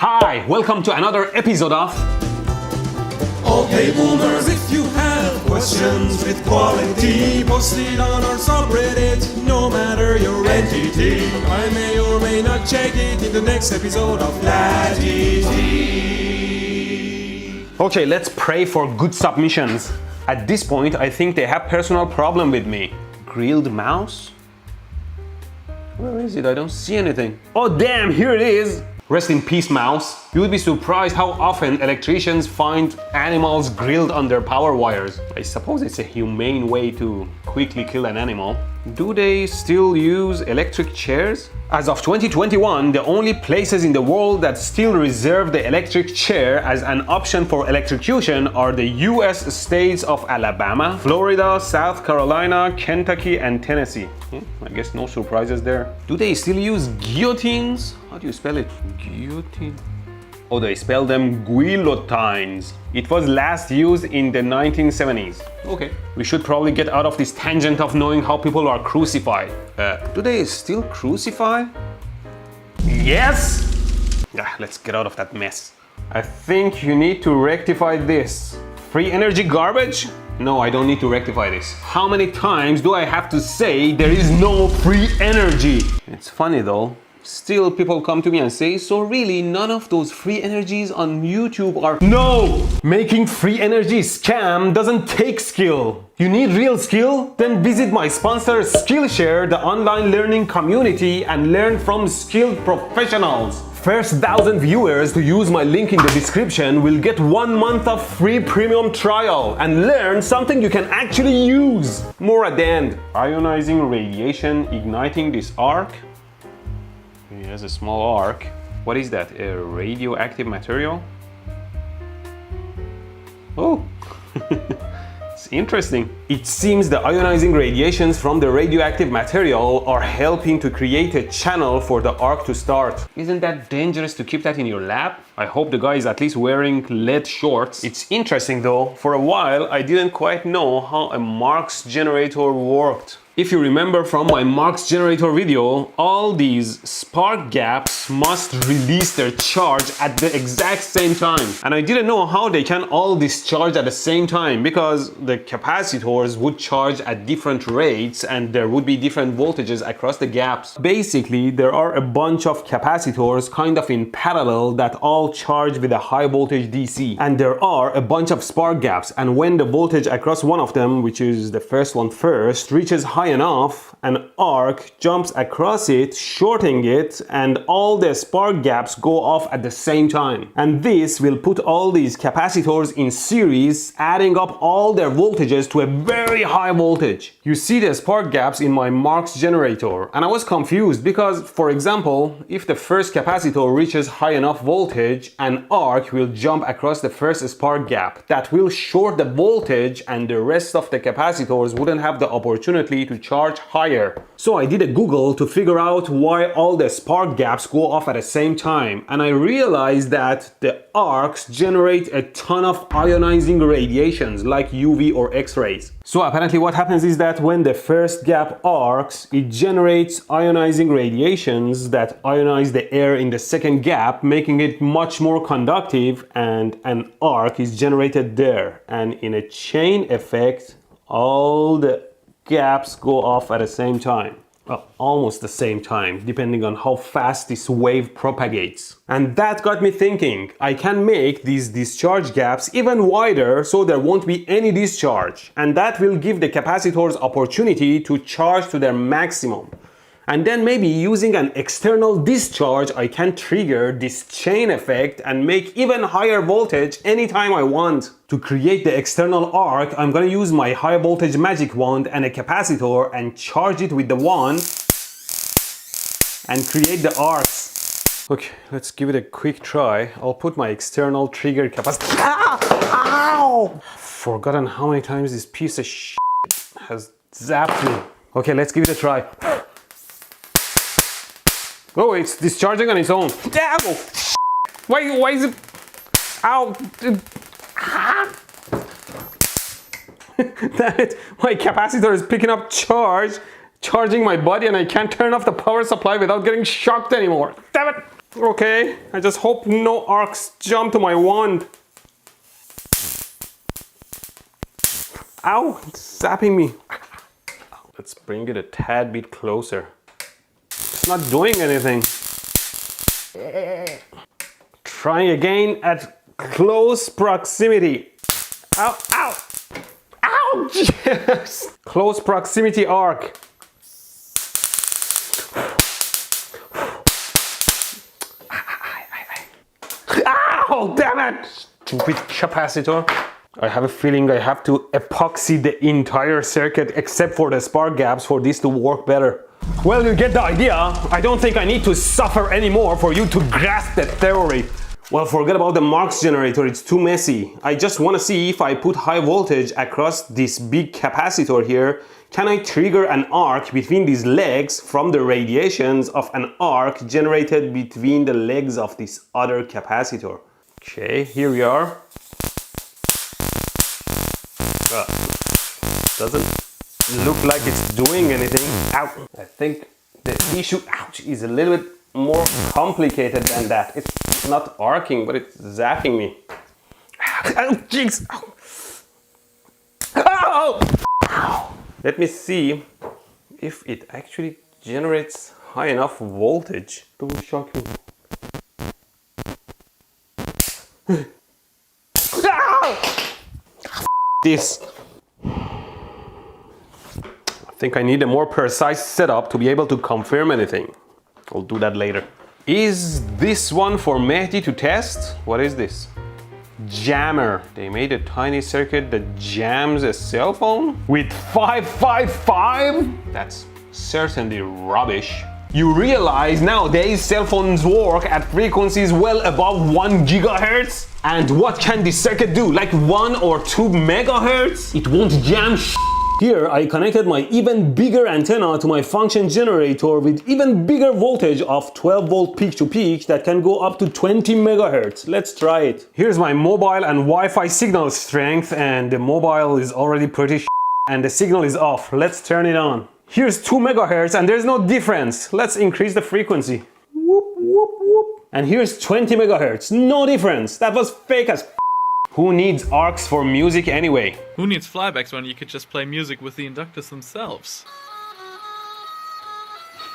Hi, welcome to another episode of Okay, boomers, if you have questions with quality, post it on our subreddit, no matter your entity. I may or may not check it in the next episode of LATITY. Okay, let's pray for good submissions. At this point, I think they have personal problem with me. Grilled mouse? Where is it? I don't see anything. Oh damn, here it is! Rest in peace, mouse. You would be surprised how often electricians find animals grilled on their power wires. I suppose it's a humane way to quickly kill an animal. Do they still use electric chairs? As of 2021, the only places in the world that still reserve the electric chair as an option for electrocution are the US states of Alabama, Florida, South Carolina, Kentucky, and Tennessee. I guess no surprises there. Do they still use guillotines? How do you spell it? Guillotine? Oh, they spell them guillotines. It was last used in the 1970s. Okay. We should probably get out of this tangent of knowing how people are crucified. Do they still crucify? Yes! Let's get out of that mess. I think you need to rectify this. Free energy garbage? No, I don't need to rectify this. How many times do I have to say there is no free energy? It's funny though. Still, people come to me and say, so really, none of those free energies on YouTube are... No! Making free energy scam doesn't take skill. You need real skill? Then visit my sponsor Skillshare, the online learning community, and learn from skilled professionals. First 1,000 viewers to use my link in the description will get 1 month of free premium trial and learn something you can actually use. More at the end. Ionizing radiation igniting this arc. He has a small arc. What is that? A radioactive material? Oh, it's interesting. It seems the ionizing radiations from the radioactive material are helping to create a channel for the arc to start. Isn't that dangerous to keep that in your lab? I hope the guy is at least wearing LED shorts. It's interesting though. For a while, I didn't quite know how a ARCS generator worked. If you remember from my ARCS generator video, all these spark gaps must release their charge at the exact same time. And I didn't know how they can all discharge at the same time because the capacitors would charge at different rates and there would be different voltages across the gaps. Basically, there are a bunch of capacitors kind of in parallel that all charge with a high voltage DC. And there are a bunch of spark gaps, and when the voltage across one of them, which is the first one first, reaches high enough, an arc jumps across it, shorting it, and all the spark gaps go off at the same time. And this will put all these capacitors in series, adding up all their voltages to a very high voltage. You see the spark gaps in my ARCS generator, and I was confused because, for example, if the first capacitor reaches high enough voltage, an arc will jump across the first spark gap. That will short the voltage and the rest of the capacitors wouldn't have the opportunity to charge higher. So I did a Google to figure out why all the spark gaps go off at the same time, and I realized that the arcs generate a ton of ionizing radiations like UV or X-rays. So apparently what happens is that when the first gap arcs, it generates ionizing radiations that ionize the air in the second gap, making it much more conductive, and an arc is generated there. And in a chain effect, all the gaps go off at the same time. Well, almost the same time, depending on how fast this wave propagates. And that got me thinking, I can make these discharge gaps even wider so there won't be any discharge. And that will give the capacitors opportunity to charge to their maximum. And then maybe using an external discharge, I can trigger this chain effect and make even higher voltage anytime I want. To create the external arc, I'm gonna use my high voltage magic wand and a capacitor and charge it with the wand and create the arcs. Okay, let's give it a quick try. I'll put my external trigger capacitor. Ow! Forgotten how many times this piece of shit has zapped me. Okay, let's give it a try. Oh, it's discharging on its own. Ow! Why is it... Ow! Damn it, my capacitor is picking up charge, charging my body, and I can't turn off the power supply without getting shocked anymore. Damn it! Okay, I just hope no arcs jump to my wand. Ow, it's zapping me. Let's bring it a tad bit closer. It's not doing anything. Trying again at close proximity. Ow, ow, ouch! Yes. Close proximity arc. Ow, damn it! Stupid capacitor. I have a feeling I have to epoxy the entire circuit except for the spark gaps for this to work better. Well, you get the idea. I don't think I need to suffer anymore for you to grasp the theory. Well, forget about the Marx generator, it's too messy. I just want to see if I put high voltage across this big capacitor here, can I trigger an arc between these legs from the radiations of an arc generated between the legs of this other capacitor. Okay, here we are. Doesn't look like it's doing anything. Ow. I think the issue, ouch, is a little bit more complicated than that. It's not arcing, but it's zapping me. Oh, jeez. Ow. Ow. Let me see if it actually generates high enough voltage. Don't shock me. This. I think I need a more precise setup to be able to confirm anything. I'll do that later. Is this one for Mehdi to test? What is this? Jammer. They made a tiny circuit that jams a cell phone with 555? That's certainly rubbish. You realize nowadays cell phones work at frequencies well above 1 gigahertz? And what can this circuit do? Like 1 or 2 megahertz? It won't jam shit. Here I connected my even bigger antenna to my function generator with even bigger voltage of 12 volt peak to peak that can go up to 20 megahertz. Let's try it. Here's my mobile and Wi-Fi signal strength, and the mobile is already pretty and the signal is off. Let's turn it on. Here's 2 megahertz and there's no difference. Let's increase the frequency. Whoop, whoop, whoop. And here's 20 megahertz. No difference. That was fake as Who needs ARCS for music anyway? Who needs flybacks when you could just play music with the inductors themselves?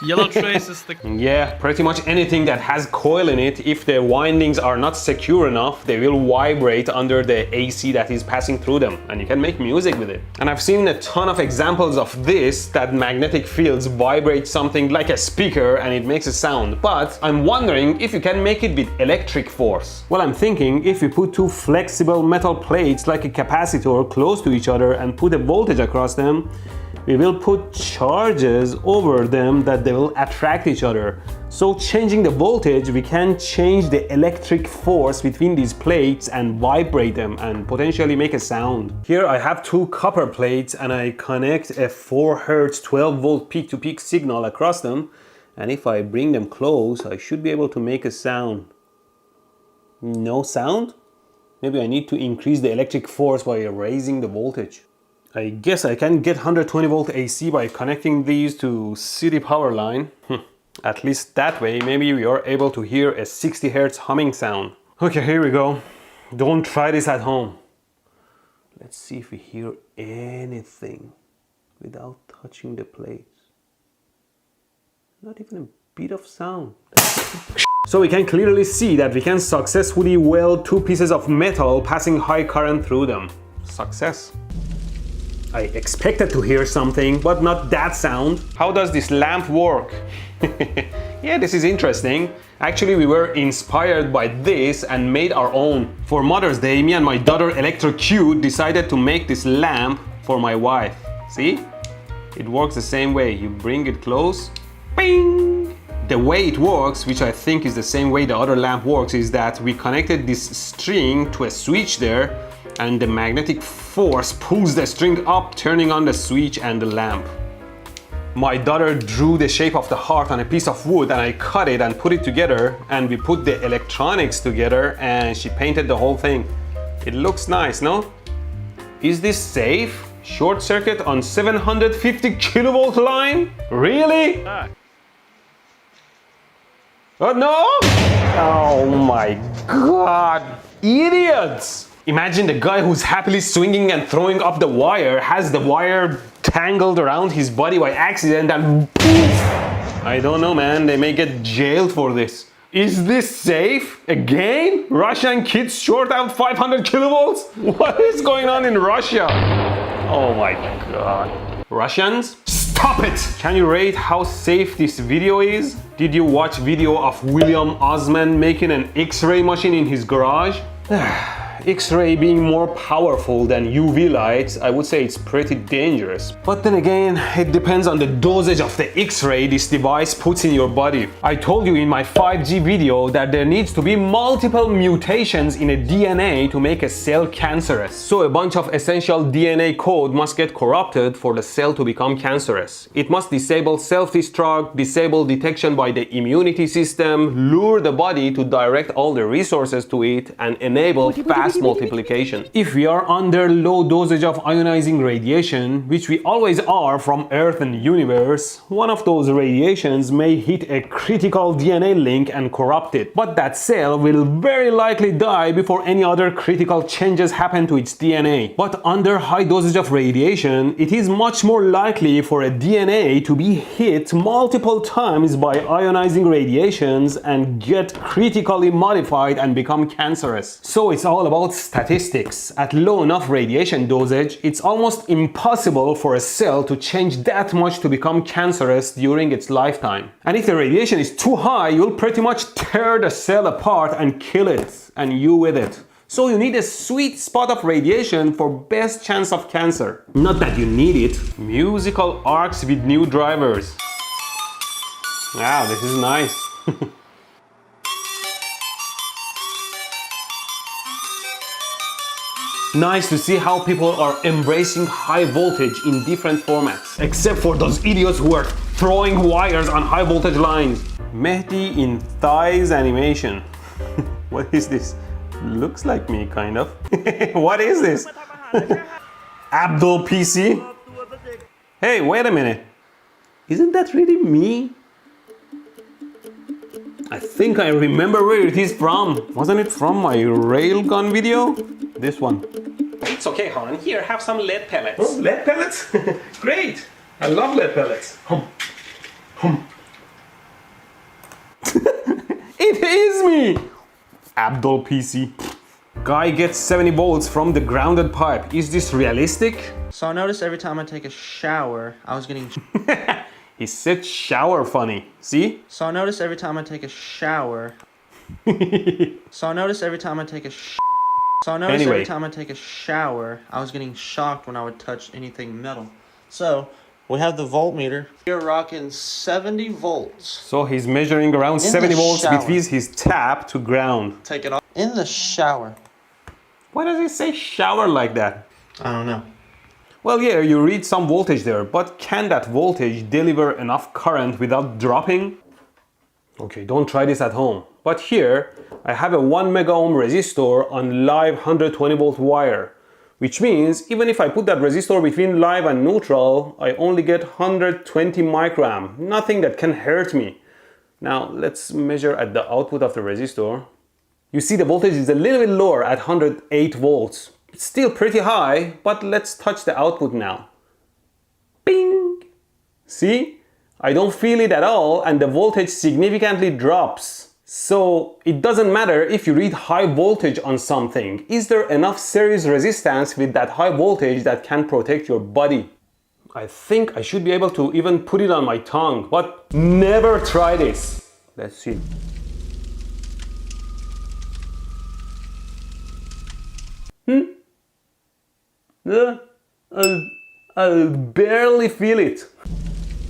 Yellow trace is the... Yeah, pretty much anything that has coil in it, if the windings are not secure enough, they will vibrate under the AC that is passing through them, and you can make music with it. And I've seen a ton of examples of this, that magnetic fields vibrate something like a speaker and it makes a sound. But I'm wondering if you can make it with electric force. Well, I'm thinking if you put two flexible metal plates like a capacitor close to each other and put a voltage across them, we will put charges over them that they will attract each other. So changing the voltage, we can change the electric force between these plates and vibrate them and potentially make a sound. Here I have two copper plates and I connect a 4 Hz 12 volt peak to peak signal across them. And if I bring them close, I should be able to make a sound. No sound? Maybe I need to increase the electric force by raising the voltage. I guess I can get 120 volt AC by connecting these to city power line. At least that way, maybe we are able to hear a 60 Hz humming sound. Okay, here we go. Don't try this at home. Let's see if we hear anything without touching the plates. Not even a bit of sound. So we can clearly see that we can successfully weld two pieces of metal passing high current through them. Success. I expected to hear something, but not that sound. How does this lamp work? Yeah, this is interesting. Actually, we were inspired by this and made our own. For Mother's Day, me and my daughter ElectroCute decided to make this lamp for my wife. See? It works the same way. You bring it close, bing! The way it works, which I think is the same way the other lamp works, is that we connected this string to a switch there, and the magnetic force pulls the string up, turning on the switch and the lamp. My daughter drew the shape of the heart on a piece of wood and I cut it and put it together, and we put the electronics together and she painted the whole thing. It looks nice, no? Is this safe? Short circuit on 750 kilovolt line? Really? Oh no! Oh my god! Idiots! Imagine the guy who's happily swinging and throwing up the wire has the wire tangled around his body by accident and poof! I don't know, man. They may get jailed for this. Is this safe? Again? Russian kids short out 500 kilovolts? What is going on in Russia? Oh my god. Russians? Stop it! Can you rate how safe this video is? Did you watch video of William Osman making an X-ray machine in his garage? X-ray being more powerful than UV lights, I would say it's pretty dangerous. But then again, it depends on the dosage of the X-ray this device puts in your body. I told you in my 5G video that there needs to be multiple mutations in a DNA to make a cell cancerous. So a bunch of essential DNA code must get corrupted for the cell to become cancerous. It must disable self-destruct, disable detection by the immunity system, lure the body to direct all the resources to it, and enable fast multiplication. If we are under low dosage of ionizing radiation, which we always are from Earth and universe, one of those radiations may hit a critical DNA link and corrupt it. But that cell will very likely die before any other critical changes happen to its DNA. But under high dosage of radiation, it is much more likely for a DNA to be hit multiple times by ionizing radiations and get critically modified and become cancerous. So it's all about statistics. At low enough radiation dosage, it's almost impossible for a cell to change that much to become cancerous during its lifetime. And if the radiation is too high, you'll pretty much tear the cell apart and kill it, and you with it. So you need a sweet spot of radiation for best chance of cancer. Not that you need it. Musical ARCS with new drivers. Wow, this is nice. Nice to see how people are embracing high voltage in different formats. Except for those idiots who are throwing wires on high voltage lines. Mehdi in thighs animation. What is this? Looks like me, kind of. What is this? Abdul PC? Hey, wait a minute. Isn't that really me? I think I remember where it is from. Wasn't it from my railgun video? This one. It's okay, hon. Here, have some lead pellets. Oh, lead pellets? Great! I love lead pellets. It is me! Abdul PC. Guy gets 70 volts from the grounded pipe. Is this realistic? So I noticed every time I take a shower, I was getting... He said shower funny. See? So I noticed every time I take a shower... So I noticed every time I take a every time I take a shower, I was getting shocked when I would touch anything metal. So, we have the voltmeter. We're rocking 70 volts. So he's measuring around 70 volts between his tap to ground. Take it off. In the shower. Why does he say shower like that? I don't know. Well, yeah, you read some voltage there, but can that voltage deliver enough current without dropping? Okay, don't try this at home. But here, I have a 1 mega ohm resistor on live 120 volt wire, which means even if I put that resistor between live and neutral, I only get 120 microamp, nothing that can hurt me. Now, let's measure at the output of the resistor. You see the voltage is a little bit lower at 108 volts. It's still pretty high, but let's touch the output now. Bing! See? I don't feel it at all and the voltage significantly drops. So it doesn't matter if you read high voltage on something. Is there enough series resistance with that high voltage that can protect your body? I think I should be able to even put it on my tongue, but never try this. Let's see. I'll barely feel it.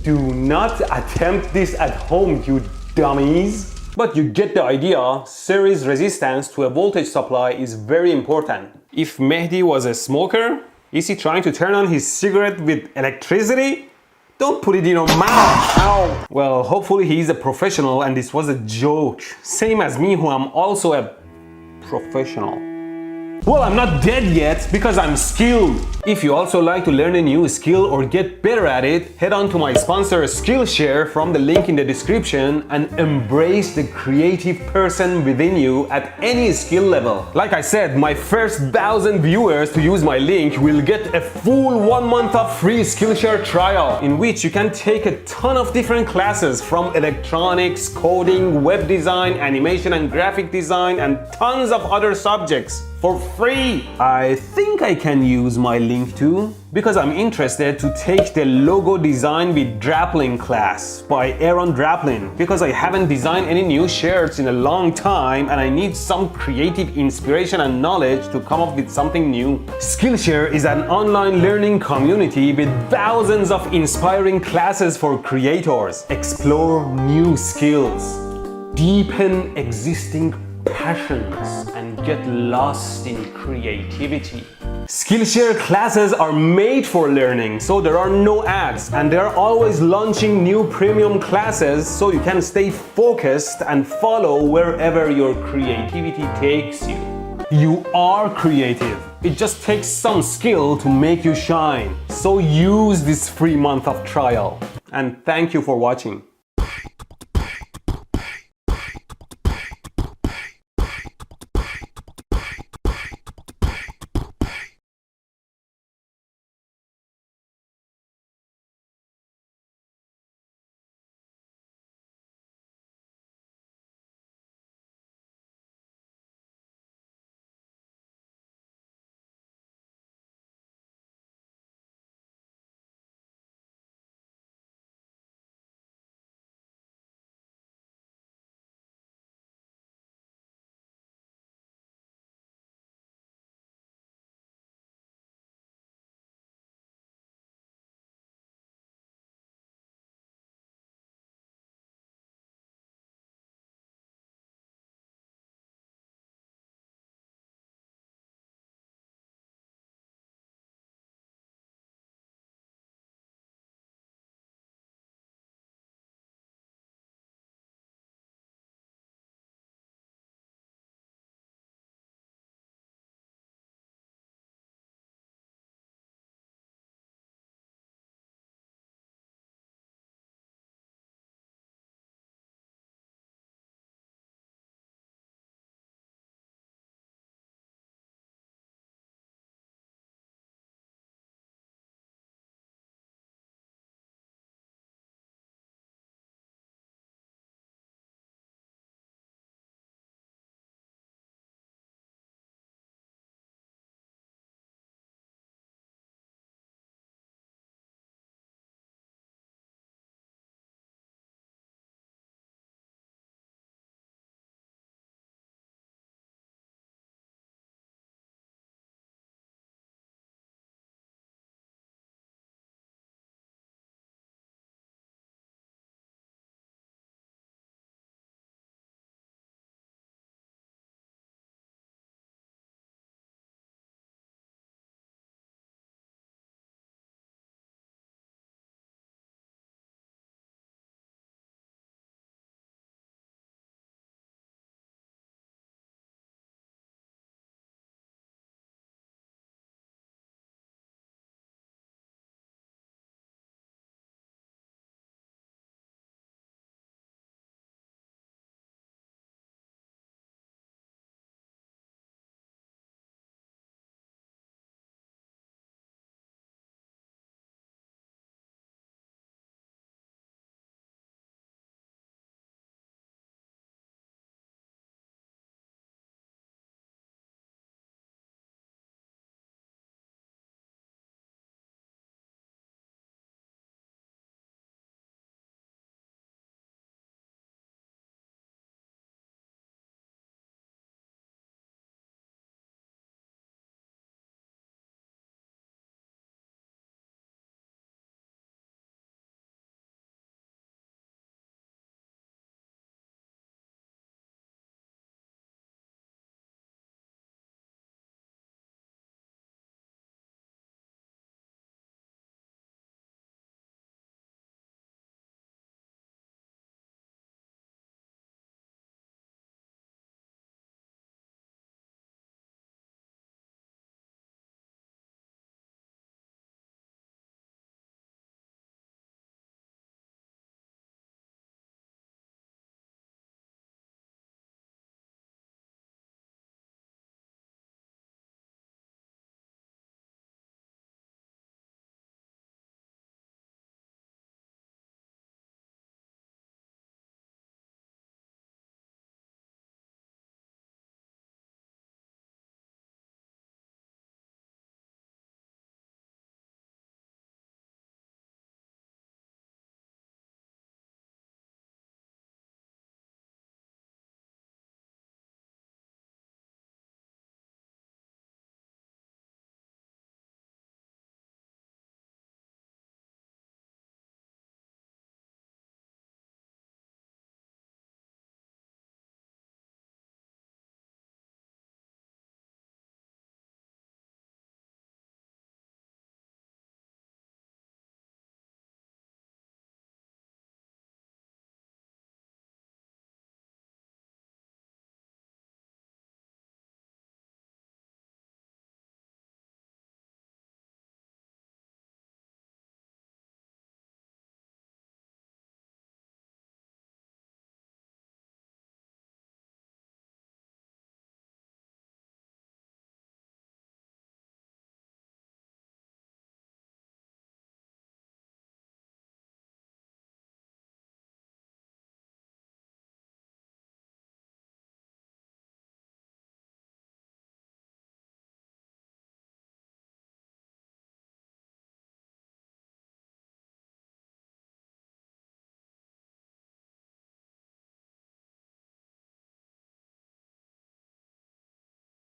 Do not attempt this at home, you dummies. But you get the idea, series resistance to a voltage supply is very important. If Mehdi was a smoker, is he trying to turn on his cigarette with electricity? Don't put it in your mouth! Ow! Well, hopefully he's a professional and this was a joke. Same as me, who am also a professional. Well, I'm not dead yet because I'm skilled. If you also like to learn a new skill or get better at it, head on to my sponsor Skillshare from the link in the description and embrace the creative person within you at any skill level. Like I said, my first 1,000 viewers to use my link will get a full 1 month of free Skillshare trial in which you can take a ton of different classes from electronics, coding, web design, animation and graphic design, and tons of other subjects for free. I think I can use my link too because I'm interested to take the logo design with Draplin class by Aaron Draplin because I haven't designed any new shirts in a long time and I need some creative inspiration and knowledge to come up with something new. Skillshare is an online learning community with thousands of inspiring classes for creators. Explore new skills, deepen existing passions, and get lost in creativity. Skillshare classes are made for learning, so there are no ads, and they're always launching new premium classes so you can stay focused and follow wherever your creativity takes you. You are creative. It just takes some skill to make you shine. So use this free month of trial. And thank you for watching.